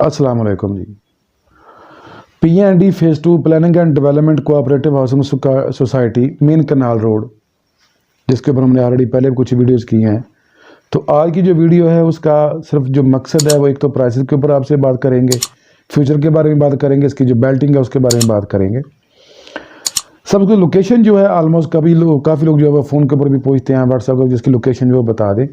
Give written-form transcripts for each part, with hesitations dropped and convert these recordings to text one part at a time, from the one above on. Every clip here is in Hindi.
अस्सलाम वालेकुम जी। PND phase 2 planning and development cooperative housing society main canal road, जिसके ऊपर हमने ऑलरेडी पहले कुछ वीडियोस की हैं। तो आज की जो वीडियो है उसका सिर्फ जो मकसद है वो एक तो प्राइसेस के ऊपर आपसे बात करेंगे, फ्यूचर के बारे में बात करेंगे, इसकी जो बेल्टिंग है उसके बारे में बात करेंगे। सबकी लोकेशन जो है ऑलमोस्ट काफ़ी लोग जो है वो फ़ोन के ऊपर भी पूछते हैं, व्हाट्सएप पर जिसकी लोकेशन जो बता दें।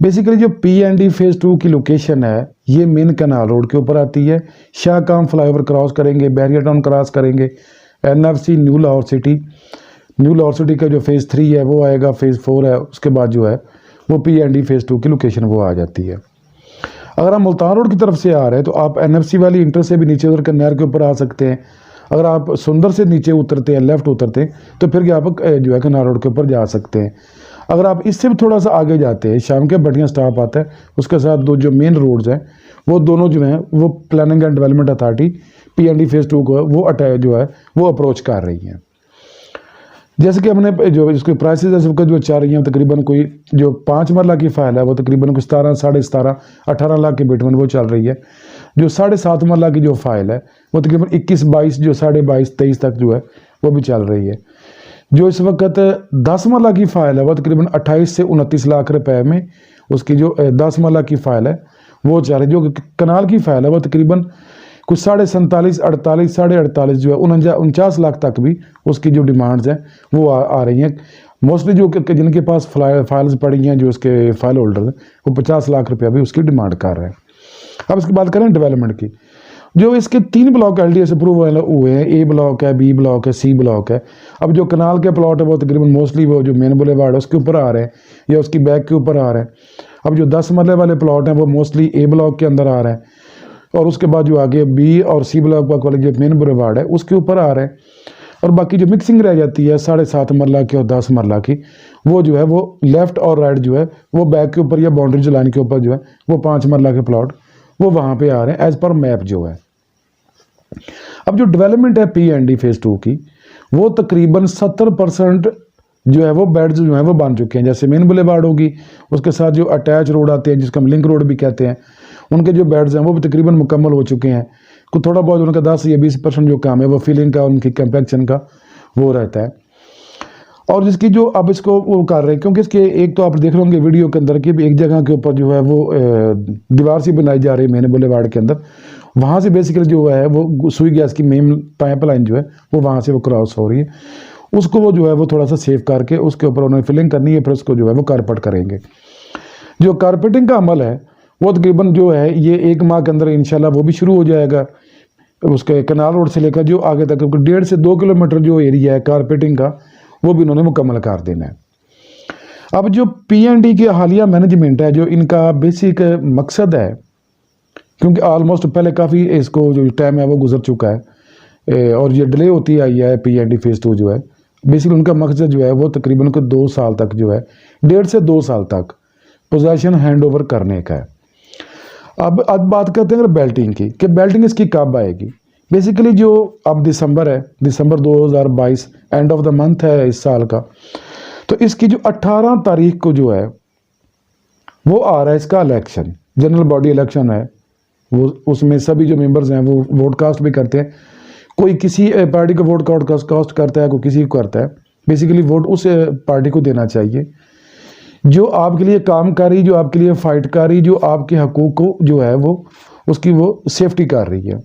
बेसिकली जो PND फेज़ 2 की लोकेशन है ये मेन कनाल रोड के ऊपर आती है। शाहकाम फ्लाईओवर क्रॉस करेंगे, बैरियर टाउन क्रॉस करेंगे, NFC न्यू लाहौर सिटी का जो फेज़ 3 है वो आएगा, फेज़ 4 है, उसके बाद जो है वो PND फेज़ 2 की लोकेशन वो आ जाती है। अगर आप मुल्तान रोड की तरफ से आ रहे हैं तो आप NFC वाली इंटर से भी नीचे उतर कर नहर के ऊपर आ सकते हैं। अगर आप सुंदर से नीचे उतरते हैं, लेफ़्ट उतरते हैं, तो फिर आप जो है कनाल रोड के ऊपर जा सकते हैं। अगर आप इससे भी थोड़ा सा आगे जाते हैं, शाम के बढ़िया स्टॉप आता है, उसके साथ दो जो मेन रोड्स हैं वो दोनों जो हैं वो planning and development authority PND phase 2 को वो जो है वो अप्रोच कर रही हैं। जैसे कि हमने जो इसकी प्राइसेस है सबका जो चल रही हैं, तकरीबन कोई जो 5 मरला की फ़ाइल है वो तकरीबन 17, 17.5, 18 लाख के बिटवीन वो चल रही है। जो 7.5 मरला की जो फ़ाइल है वो तकरीबन 21, 22, जो 22.5, 23 तक जो है वो भी चल रही है। जो इस वक्त 10 मरला की फ़ाइल है वो तकरीबन 28 से 29 लाख रुपए में उसकी जो 10 मरला की फ़ाइल है वो चल रही है। जो कनाल की फ़ाइल है वो तकरीबन कुछ 47, 48, 48.5 जो है 49 लाख तक भी उसकी जो डिमांड्स हैं वो आ रही हैं। मोस्टली जो जिनके पास फाइल्स पड़ी हैं, जो उसके फाइल होल्डर हैं, वो 50 लाख रुपया भी उसकी डिमांड कर रहे हैं। अब इसकी बात करें डेवलपमेंट की, जो इसके 3 ब्लॉक LDS अप्रूव हुए हैं, A ब्लॉक है, B ब्लॉक है, C ब्लॉक है। अब जो कनाल के प्लॉट है वो तकरीबन मोस्टली वो जो मेन बुलेवार्ड है उसके ऊपर आ रहे हैं या उसकी बैक के ऊपर आ रहे हैं। अब जो 10 मरले वाले प्लॉट हैं वो मोस्टली A ब्लॉक के अंदर आ रहे हैं, और उसके बाद जो आगे B और C ब्लॉक वाले जो मेन बुलेवार्ड है उसके ऊपर आ रहे हैं। और बाकी जो मिक्सिंग रह जाती है 7.5 मरला की और 10 मरला की, वो जो है वो लेफ़्ट और राइट जो है वो बैक के ऊपर या बाउंड्री लाइन के ऊपर जो है वो 5 मरला के प्लॉट वो वहाँ पे आ रहे हैं एज़ पर मैप जो है। अब जो डेवलपमेंट है PND फेज़ 2 की वो तकरीबन 70% जो है वो बेड्स जो है वो बन चुके हैं। जैसे मेन बुलेवार्ड होगी, उसके साथ जो अटैच रोड आते हैं जिसको हम लिंक रोड भी कहते हैं, उनके जो बेड्स हैं वो भी तकरीबन मुकम्मल हो चुके हैं। कुछ थोड़ा बहुत उनका 10 या 20% जो काम है वो फिलिंग का, उनकी कंपैक्शन का वो रहता है। और जिसकी जो अब इसको वो कर रहे हैं, क्योंकि इसके एक तो आप देख रहे होंगे वीडियो के अंदर कि एक जगह के ऊपर जो है वो दीवार सी बनाई जा रही है मेन बुलेवार्ड के अंदर, वहाँ से बेसिकली जो है वो सुई गैस की मेन पाइपलाइन जो है वो वहाँ से वो क्रॉस हो रही है। उसको वो जो है वो थोड़ा सा सेव करके उसके ऊपर उन्होंने फिलिंग करनी है, फिर उसको जो है वो कारपेट करेंगे। जो कारपेटिंग का अमल है वो तकरीबन जो है ये 1 माह के अंदर इंशाल्लाह वो भी शुरू हो जाएगा। उसके कनाल रोड से लेकर जो आगे तक 1.5 से 2 किलोमीटर जो एरिया है कारपेटिंग का वो भी उन्होंने मुकम्मल कर देना है। अब जो PND की हालिया मैनेजमेंट है, जो इनका बेसिक मकसद है, क्योंकि ऑलमोस्ट पहले काफ़ी इसको जो टाइम है वो गुजर चुका है और ये डिले होती आई है PND फेज़ 2 जो है, बेसिकली उनका मकसद जो है वो तकरीबन 2 साल तक जो है 1.5 से 2 साल तक पोजेसन हैंड ओवर करने का है। अब बात करते हैं अगर बेल्टिंग की, कि बेल्टिंग इसकी कब आएगी। बेसिकली जो अब दिसंबर है, दिसंबर 2022 एंड ऑफ द मंथ है इस साल का, तो इसकी जो 18 तारीख को जो है वो आ रहा है इसका इलेक्शन, जनरल बॉडी इलेक्शन है। वो उसमें सभी जो मेंबर्स हैं वो वोट कास्ट भी करते हैं। कोई किसी पार्टी को वोट कास्ट करता है, कोई किसी को करता है। बेसिकली वोट उस पार्टी को देना चाहिए जो आपके लिए काम कर रही, जो आपके लिए फाइट कर रही, जो आपके हकूक़ को जो है वो उसकी वो सेफ्टी कर रही है।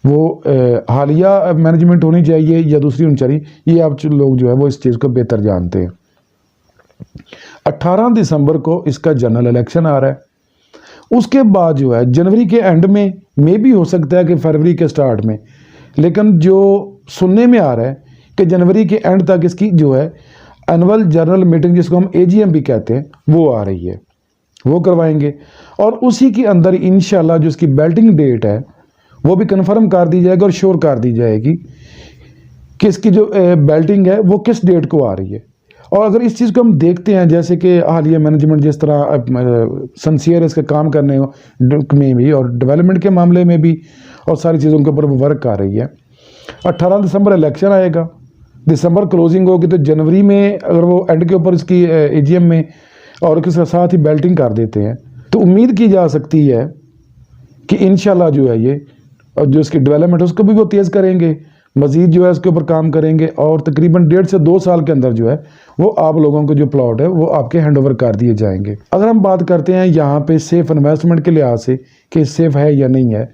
वो हालिया मैनेजमेंट होनी चाहिए या दूसरी होनी चाहिए, ये आप लोग जो है वो इस चीज़ को बेहतर जानते हैं। 18 दिसंबर को इसका जनरल इलेक्शन आ रहा है। उसके बाद जो है जनवरी के एंड में मे भी हो सकता है कि फरवरी के स्टार्ट में, लेकिन जो सुनने में आ रहा है कि जनवरी के एंड तक इसकी जो है एनुअल जनरल मीटिंग, जिसको हम AGM भी कहते हैं, वो आ रही है, वो करवाएंगे। और उसी के अंदर इंशाल्लाह जो इसकी बेल्टिंग डेट है वो भी कन्फर्म कर दी जाएगी और श्योर कर दी जाएगी कि इसकी जो बेल्टिंग है वो किस डेट को आ रही है। और अगर इस चीज़ को हम देखते हैं, जैसे कि हालिया मैनेजमेंट जिस तरह सनसियर इसका काम करने में भी और डेवलपमेंट के मामले में भी और सारी चीज़ों के ऊपर वो वर्क कर रही है। 18 दिसंबर इलेक्शन आएगा, दिसंबर क्लोजिंग होगी, तो जनवरी में अगर वो एंड के ऊपर इसकी एजीएम में और इसके साथ ही बेल्टिंग कर देते हैं तो उम्मीद की जा सकती है कि इंशाल्लाह जो है ये और जो इसकी डेवलपमेंट है उसको भी वो तेज़ करेंगे, मज़ीद जो है इसके ऊपर काम करेंगे और तकरीबन 1.5 से 2 साल के अंदर जो है वो आप लोगों को जो प्लॉट है वो आपके हैंड ओवर कर दिए जाएंगे। अगर हम बात करते हैं यहाँ पे सेफ इन्वेस्टमेंट के लिहाज से कि सेफ है या नहीं है,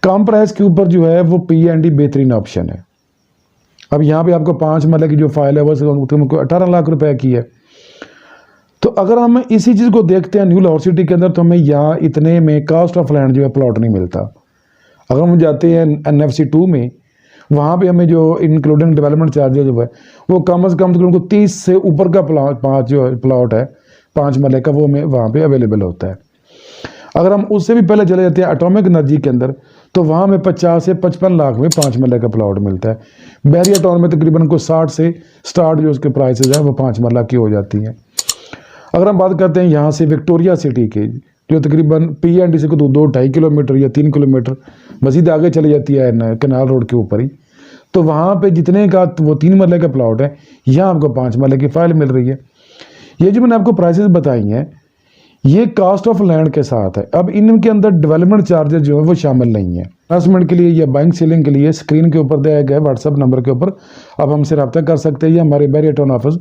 कम प्राइस के ऊपर जो है वो P&D बेहतरीन ऑप्शन है। अब यहाँ पे आपको 5 मरले की जो फाइल है वो तुमको 18 लाख रुपए की है। तो अगर हम इसी चीज़ को देखते हैं न्यू लाहौर सिटी के अंदर, तो हमें यहाँ इतने में कास्ट ऑफ लैंड जो है प्लॉट नहीं मिलता। अगर हम जाते हैं NFC 2 में, वहाँ पे हमें जो इंक्लूडिंग डेवलपमेंट चार्जेज जो है वो कम से कम तकरीबन 30 से ऊपर का प्लॉट है 5 मरले का, वो हमें वहाँ पे अवेलेबल होता है। अगर हम उससे भी पहले चले जाते हैं एटॉमिक एनर्जी के अंदर, तो वहाँ में 50 से 55 लाख में 5 मरले का प्लॉट मिलता है। बैरिया टाउन में तकरीबन को 60 से स्टार्ट जो उसके प्राइसेज हैं वो 5 मरला की हो जाती हैं। अगर हम बात करते हैं यहाँ से विक्टोरिया सिटी की, जो तकरीबन P&D से को 2-2.5 किलोमीटर या 3 किलोमीटर मज़ीद आगे चली जाती है कनाल रोड के ऊपर ही, तो वहाँ पे जितने का वो 3 मरले का प्लॉट है, यहाँ आपको 5 मरले की फाइल मिल रही है। ये जो मैंने आपको प्राइसेस बताई हैं ये कास्ट ऑफ लैंड के साथ है। अब इनके अंदर डेवलपमेंट चार्जेस जो है वो शामिल नहीं है। इन्वेस्टमेंट के लिए या बाइंग सेलिंग के लिए स्क्रीन के ऊपर दिया गया व्हाट्सएप नंबर के ऊपर आप हमसे रब्ता कर सकते हैं या हमारे बैरिया टाउन ऑफिस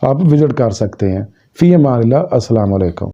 आप विजिट कर सकते हैं। फ़ी अमान अल्लाह, अस्सलाम वालेकुम।